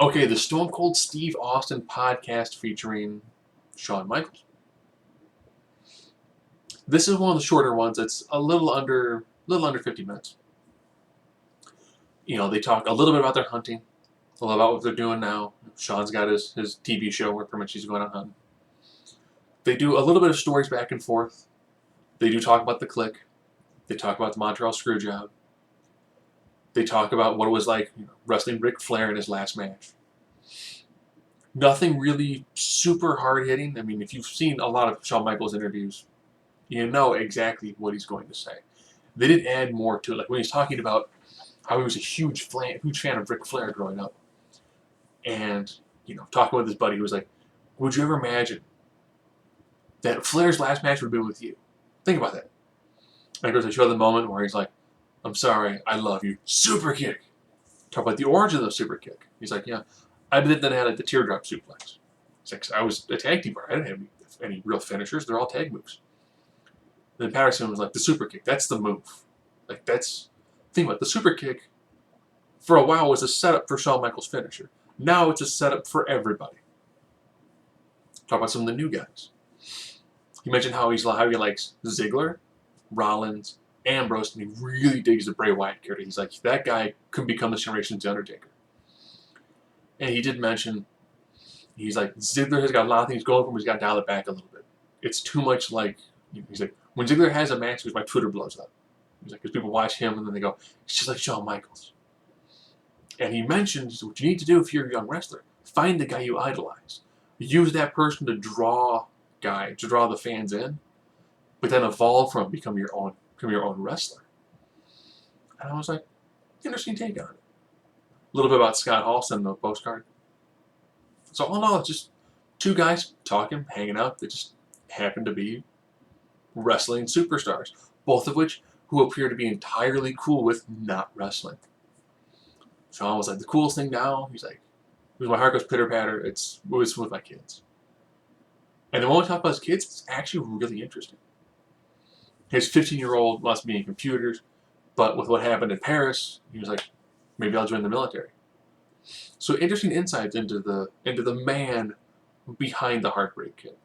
Okay, the Stone Cold Steve Austin podcast featuring Shawn Michaels. This is one of the shorter ones. It's a little under 50 minutes. They talk a little bit about their hunting, a little about what they're doing now. Shawn's got his TV show where pretty much he's going out hunting. They do a little bit of stories back and forth. They do talk about the Click. They talk about the Montreal Screwjob. They talk about what it was like wrestling Ric Flair in his last match. Nothing really super hard hitting. I mean, if you've seen a lot of Shawn Michaels interviews, you know exactly what he's going to say. They did add more to it, like when he's talking about how he was a huge fan of Ric Flair growing up, and talking with his buddy who was like, "Would you ever imagine that Flair's last match would have been with you? Think about that." And of course, they show the moment where he's like, "I'm sorry, I love you." Super kick. Talk about the origin of the super kick. He's like, "Yeah, I did that. I had like the teardrop suplex." It's like, I was a tag team partner. I didn't have any real finishers. They're all tag moves. Then Patterson was like, the super kick. That's the move. Like think about it, the super kick. For a while was a setup for Shawn Michaels' finisher. Now it's a setup for everybody. Talk about some of the new guys. He mentioned how he likes Ziggler, Rollins, Ambrose, and he really digs the Bray Wyatt character. He's like, that guy could become this generation's Undertaker. And he did mention, he's like, Ziggler has got a lot of things going for him, he's got to dial it back a little bit. It's too much like, he's like, when Ziggler has a match, my Twitter blows up. He's like, because people watch him and then they go, it's just like Shawn Michaels. And he mentions what you need to do if you're a young wrestler. Find the guy you idolize. Use that person to draw the fans in, but then evolve from become your own wrestler. And I was like, interesting take on it. A little bit about Scott Hall sending the postcard. So all in all, it's just two guys talking, hanging out. They just happen to be wrestling superstars, both of which who appear to be entirely cool with not wrestling. Shawn was like, the coolest thing now, he's like, my heart goes pitter patter, it's with my kids. And then when we talk about his kids, it's actually really interesting. His 15-year-old must be in computers, but with what happened in Paris, he was like, maybe I'll join the military. So interesting insights into the man behind the Heartbreak Kid.